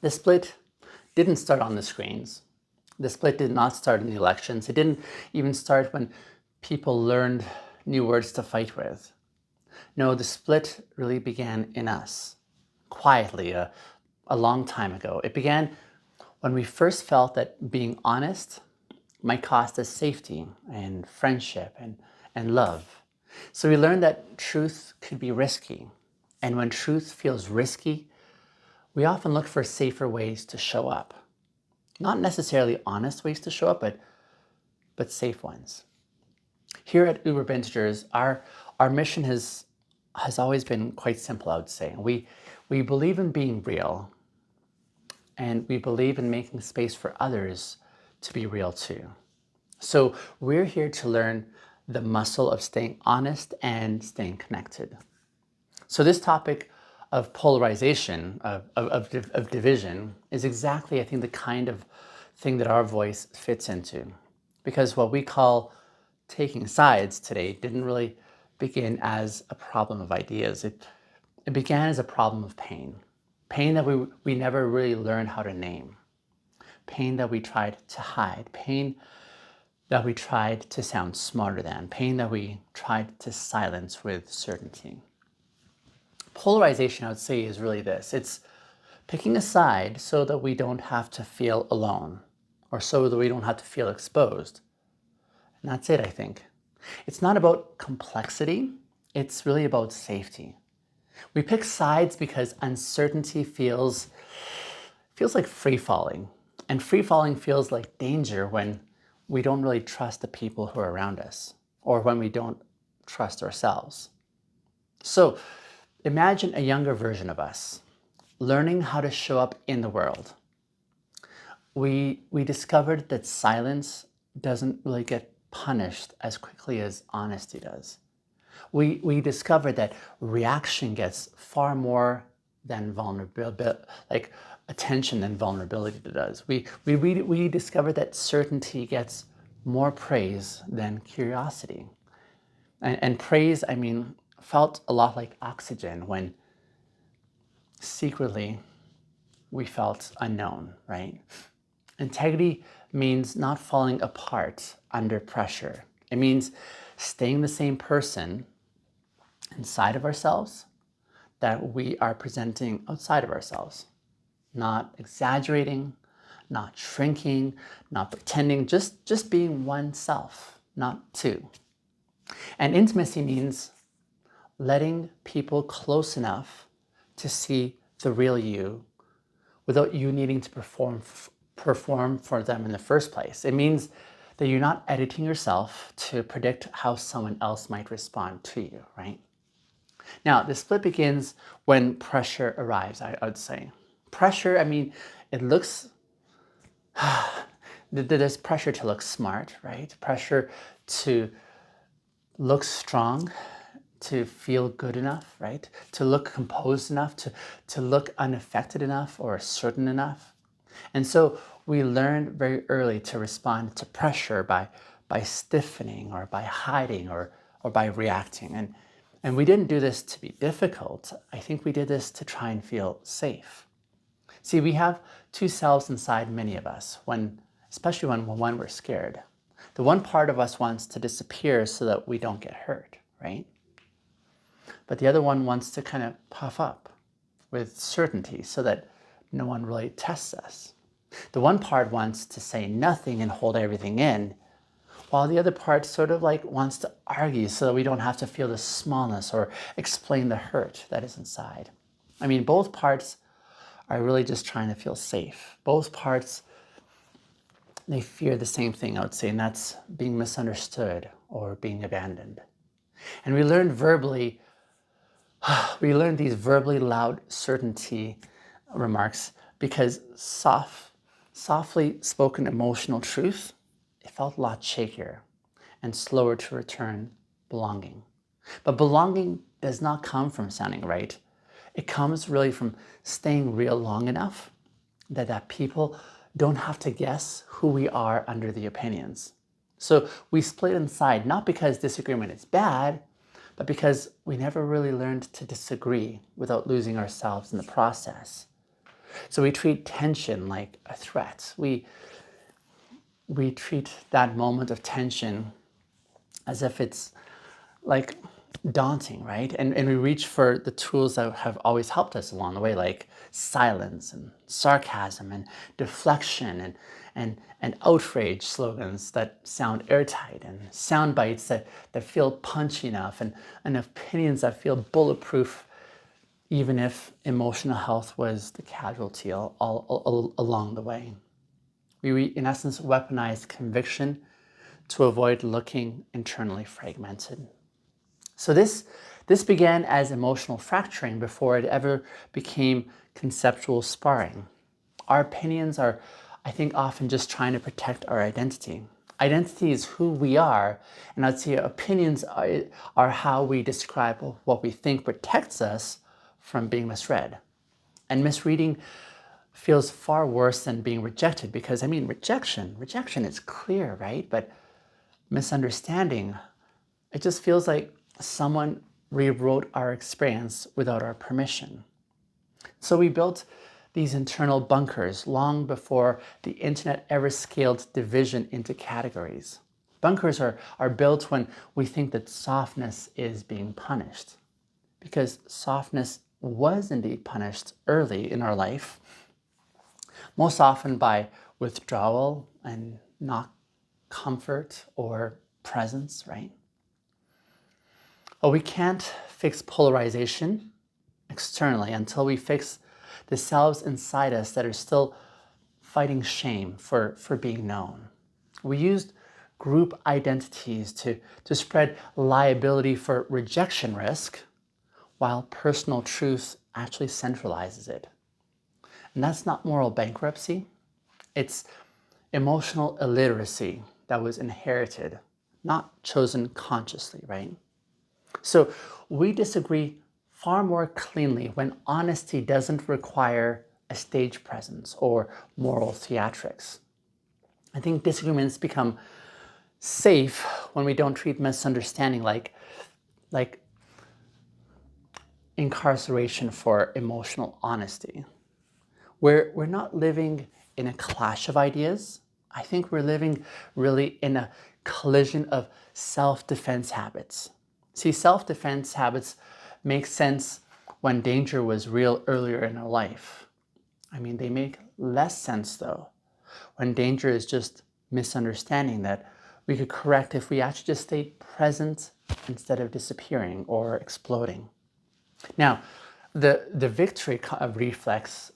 The split didn't start on the screens. The split did not start in the elections. It didn't even start when people learned new words to fight with. No, the split really began in us, quietly, a long time ago. It began when we first felt that being honest might cost us safety and friendship and love. So we learned that truth could be risky. And when truth feels risky, we often look for safer ways to show up. Not necessarily honest ways to show up, but safe ones. Here at Uber Vintagers, our mission has always been quite simple, I would say. We believe in being real, and we believe in making space for others to be real too. So we're here to learn the muscle of staying honest and staying connected. So this topic of polarization, of division, is exactly, I think, the kind of thing that our voice fits into. Because what we call taking sides today didn't really begin as a problem of ideas. It began as a problem of pain. Pain that we never really learned how to name. Pain that we tried to hide. Pain that we tried to sound smarter than. Pain that we tried to silence with certainty. Polarization, I would say, is really this. It's picking a side so that we don't have to feel alone, or so that we don't have to feel exposed. And that's it, I think. It's not about complexity, it's really about safety. We pick sides because uncertainty feels like free falling. And free falling feels like danger when we don't really trust the people who are around us, or when we don't trust ourselves. So imagine a younger version of us, learning how to show up in the world. We discovered that silence doesn't really get punished as quickly as honesty does. We discovered that reaction gets far more than vulnerability, like attention than vulnerability does. We discovered that certainty gets more praise than curiosity. And praise, I mean, felt a lot like oxygen when secretly we felt unknown, right? Integrity means not falling apart under pressure. It means staying the same person inside of ourselves that we are presenting outside of ourselves. Not exaggerating, not shrinking, not pretending, just being oneself, not two. And intimacy means letting people close enough to see the real you without you needing to perform for them in the first place. It means that you're not editing yourself to predict how someone else might respond to you, right? Now, the split begins when pressure arrives, I would say. Pressure, I mean, it looks, there's pressure to look smart, right? Pressure to look strong, to feel good enough, right? To look composed enough, to look unaffected enough or certain enough. And so we learned very early to respond to pressure by stiffening or by hiding or by reacting. And we didn't do this to be difficult. I think we did this to try and feel safe. See, we have two selves inside many of us, especially when we're scared. The one part of us wants to disappear so that we don't get hurt, right? But the other one wants to kind of puff up with certainty so that no one really tests us. The one part wants to say nothing and hold everything in, while the other part sort of like wants to argue so that we don't have to feel the smallness or explain the hurt that is inside. I mean, both parts are really just trying to feel safe. Both parts, they fear the same thing, I would say, and that's being misunderstood or being abandoned. And we learned these verbally loud certainty remarks because softly spoken emotional truth, it felt a lot shakier and slower to return belonging. But belonging does not come from sounding right. It comes really from staying real long enough that people don't have to guess who we are under the opinions. So we split inside, not because disagreement is bad, but because we never really learned to disagree without losing ourselves in the process. So we treat tension like a threat. We treat that moment of tension as if it's like daunting, right? And we reach for the tools that have always helped us along the way, like silence and sarcasm and deflection and outrage slogans that sound airtight, and sound bites that feel punchy enough, and opinions that feel bulletproof, even if emotional health was the casualty all along the way. We, in essence, weaponize conviction to avoid looking internally fragmented. So this began as emotional fracturing before it ever became conceptual sparring. Our opinions are, I think, often just trying to protect our identity. Identity is who we are, and I'd say opinions are how we describe what we think protects us from being misread. And misreading feels far worse than being rejected, because I mean, rejection is clear, right? But misunderstanding, it just feels like someone rewrote our experience without our permission. So we built these internal bunkers long before the internet ever scaled division into categories. Bunkers are built when we think that softness is being punished, because softness was indeed punished early in our life, most often by withdrawal and not comfort or presence, right? Well, we can't fix polarization externally until we fix the selves inside us that are still fighting shame for being known. We used group identities to spread liability for rejection risk, while personal truth actually centralizes it. And that's not moral bankruptcy, it's emotional illiteracy that was inherited, not chosen consciously, right? So we disagree far more cleanly when honesty doesn't require a stage presence or moral theatrics. I think disagreements become safe when we don't treat misunderstanding like incarceration for emotional honesty. We're not living in a clash of ideas. I think we're living really in a collision of self-defense habits. See, self-defense habits make sense when danger was real earlier in our life. I mean, they make less sense though when danger is just misunderstanding that we could correct if we actually just stayed present instead of disappearing or exploding. Now, the victory of reflex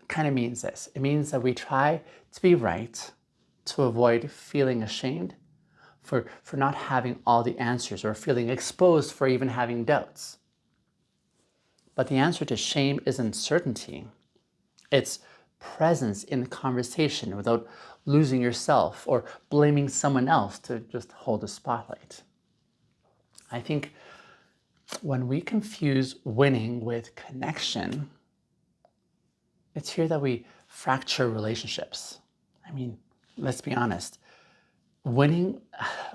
kind of means this. It means that we try to be right to avoid feeling ashamed for not having all the answers, or feeling exposed for even having doubts. But the answer to shame isn't certainty. It's presence in the conversation without losing yourself or blaming someone else to just hold the spotlight. I think when we confuse winning with connection, it's here that we fracture relationships. I mean, let's be honest. Winning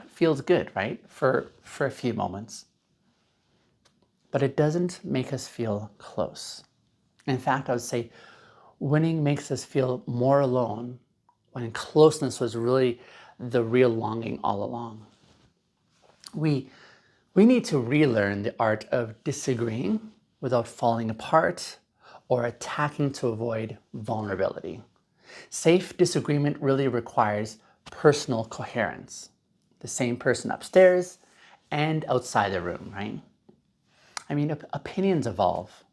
feels good, right? For a few moments. But it doesn't make us feel close. In fact, I would say winning makes us feel more alone when closeness was really the real longing all along. We need to relearn the art of disagreeing without falling apart or attacking to avoid vulnerability. Safe disagreement really requires personal coherence. The same person upstairs and outside the room, right? I mean, opinions evolve,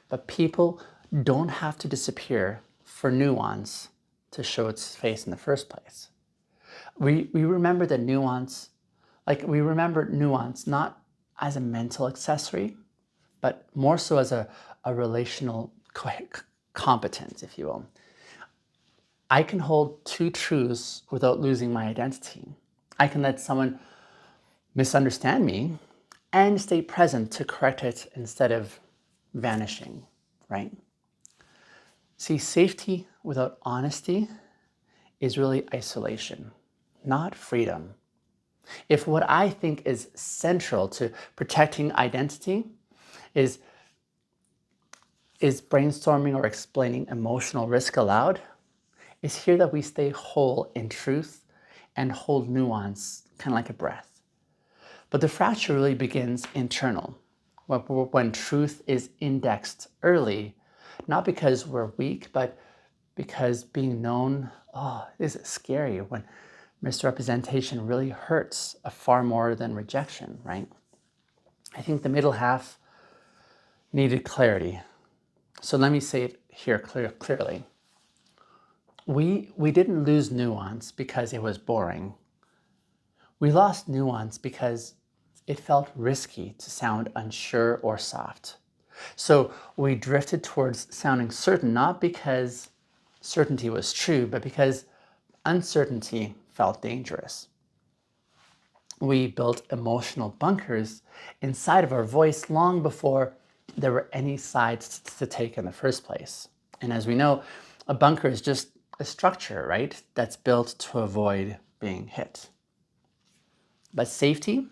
but people don't have to disappear for nuance to show its face in the first place. We remember the nuance, we remember nuance not as a mental accessory, but more so as a relational competence, if you will. I can hold two truths without losing my identity. I can let someone misunderstand me and stay present to correct it instead of vanishing, right? See, safety without honesty is really isolation, not freedom. If what I think is central to protecting identity is Is brainstorming or explaining emotional risk allowed? It's here that we stay whole in truth and hold nuance, kind of like a breath. But the fracture really begins internal, when truth is indexed early, not because we're weak, but because being known, is scary when misrepresentation really hurts far more than rejection, right? I think the middle half needed clarity. So let me say it here clearly. We didn't lose nuance because it was boring. We lost nuance because it felt risky to sound unsure or soft. So we drifted towards sounding certain, not because certainty was true, but because uncertainty felt dangerous. We built emotional bunkers inside of our voice long before there were any sides to take in the first place. And as we know, a bunker is just a structure, right? That's built to avoid being hit. But safety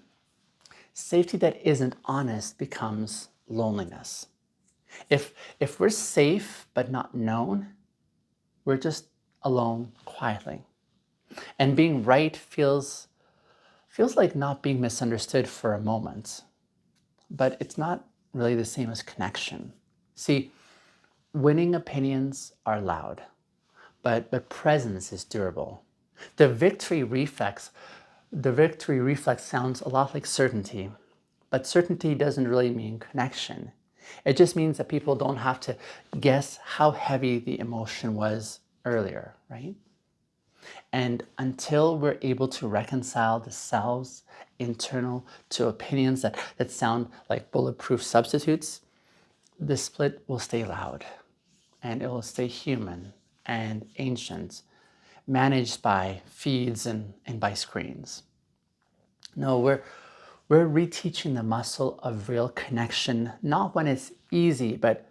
that isn't honest becomes loneliness. If we're safe but not known, we're just alone quietly. And being right feels like not being misunderstood for a moment. But it's not really the same as connection. See, winning opinions are loud, but presence is durable. The victory reflex sounds a lot like certainty, but certainty doesn't really mean connection. It just means that people don't have to guess how heavy the emotion was earlier, right? And until we're able to reconcile the selves internal to opinions that sound like bulletproof substitutes, the split will stay loud and it will stay human and ancient, managed by feeds and by screens. No, we're reteaching the muscle of real connection, not when it's easy, but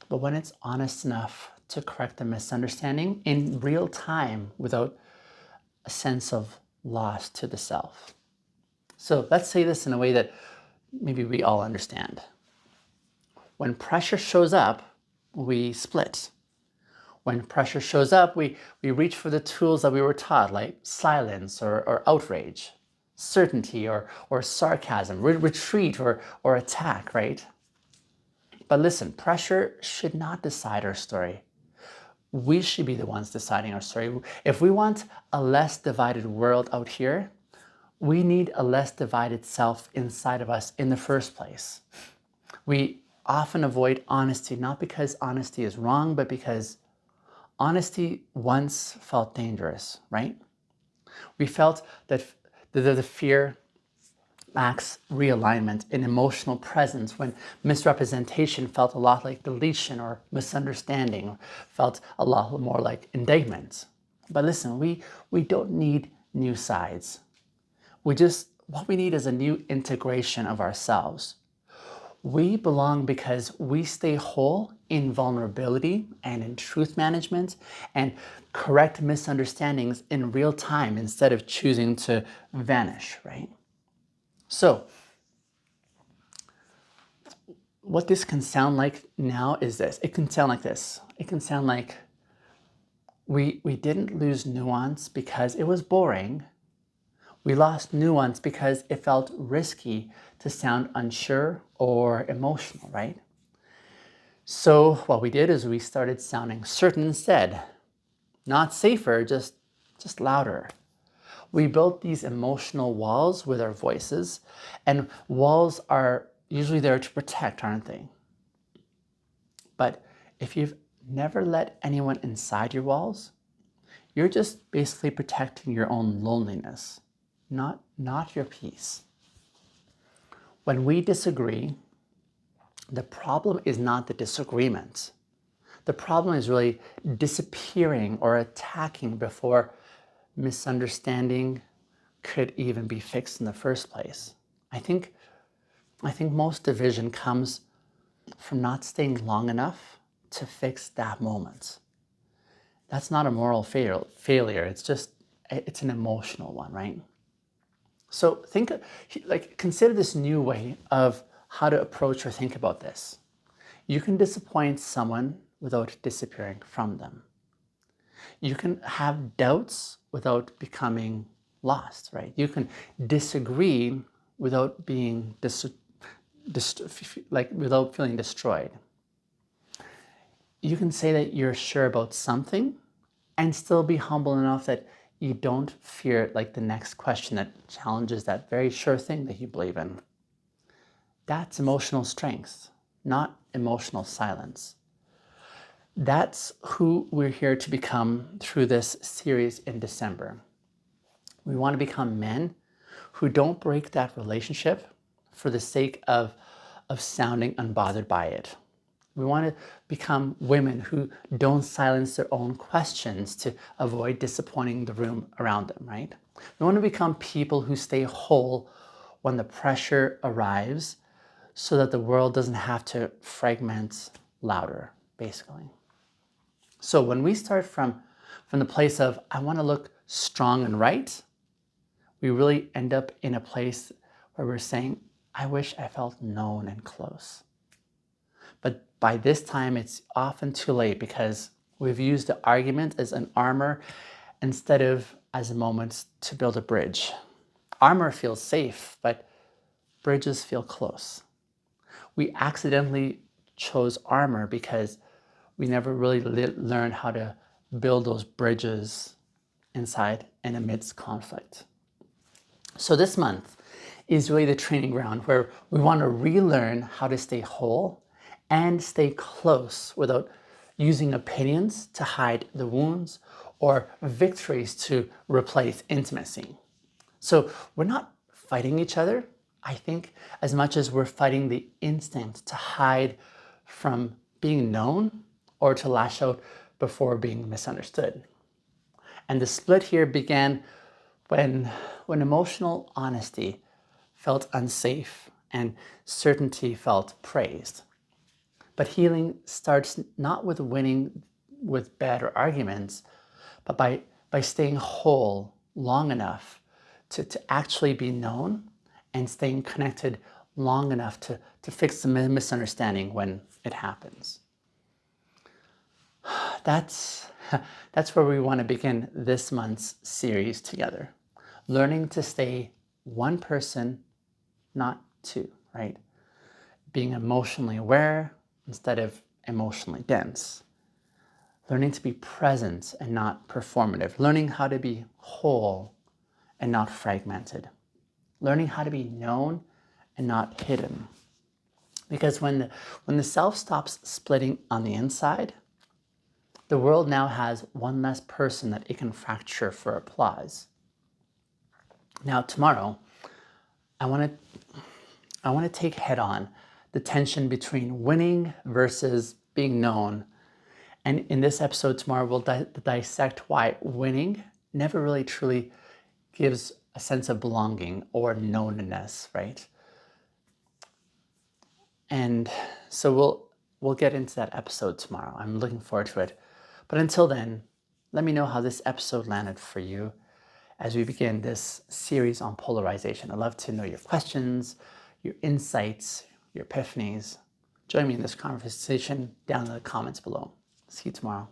when it's honest enough to correct the misunderstanding in real time without a sense of loss to the self. So let's say this in a way that maybe we all understand. When pressure shows up, we split. When pressure shows up, we reach for the tools that we were taught, like silence or outrage, certainty or sarcasm, retreat or attack, right? But listen, pressure should not decide our story. We should be the ones deciding our story. If we want a less divided world out here, we need a less divided self inside of us in the first place. We often avoid honesty, not because honesty is wrong, but because honesty once felt dangerous, right? We felt that the fear lacks realignment in emotional presence when misrepresentation felt a lot like deletion or misunderstanding, felt a lot more like indictment. But listen, we don't need new sides. What we need is a new integration of ourselves. We belong because we stay whole in vulnerability and in truth management and correct misunderstandings in real time instead of choosing to vanish, right? So, what this can sound like now is this. It can sound like this. It can sound like we didn't lose nuance because it was boring. We lost nuance because it felt risky to sound unsure or emotional, right? So what we did is we started sounding certain instead. Not safer, just louder. We built these emotional walls with our voices, and walls are usually there to protect, aren't they? But if you've never let anyone inside your walls, you're just basically protecting your own loneliness, not your peace. When we disagree, the problem is not the disagreement. The problem is really disappearing or attacking before misunderstanding could even be fixed in the first place. I think most division comes from not staying long enough to fix that moment. That's not a moral failure. It's an emotional one, right? So consider this new way of how to approach or think about this. You can disappoint someone without disappearing from them. You can have doubts without becoming lost, right? You can disagree without being without feeling destroyed. You can say that you're sure about something and still be humble enough that you don't fear like the next question that challenges that very sure thing that you believe in. That's emotional strength, not emotional silence. That's who we're here to become through this series in December. We want to become men who don't break that relationship for the sake of sounding unbothered by it. We want to become women who don't silence their own questions to avoid disappointing the room around them, right? We want to become people who stay whole when the pressure arrives so that the world doesn't have to fragment louder, basically. So when we start from the place of, I want to look strong and right, we really end up in a place where we're saying, I wish I felt known and close. But by this time, it's often too late because we've used the argument as an armor instead of as a moment to build a bridge. Armor feels safe, but bridges feel close. We accidentally chose armor because we never really learned how to build those bridges inside and amidst conflict. So this month is really the training ground where we want to relearn how to stay whole and stay close without using opinions to hide the wounds or victories to replace intimacy. So we're not fighting each other, I think, as much as we're fighting the instinct to hide from being known or to lash out before being misunderstood. And the split here began when emotional honesty felt unsafe and certainty felt praised. But healing starts not with winning with better arguments, but by staying whole long enough to actually be known and staying connected long enough to fix the misunderstanding when it happens. That's where we want to begin this month's series together. Learning to stay one person, not two, right? Being emotionally aware instead of emotionally dense. Learning to be present and not performative. Learning how to be whole and not fragmented. Learning how to be known and not hidden. Because when the self stops splitting on the inside, the world now has one less person that it can fracture for applause. Now tomorrow, I want to take head on the tension between winning versus being known. And in this episode tomorrow, we'll dissect why winning never really truly gives a sense of belonging or knownness, right? And so we'll get into that episode tomorrow. I'm looking forward to it. But until then, let me know how this episode landed for you as we begin this series on polarization. I'd love to know your questions, your insights, your epiphanies. Join me in this conversation down in the comments below. See you tomorrow.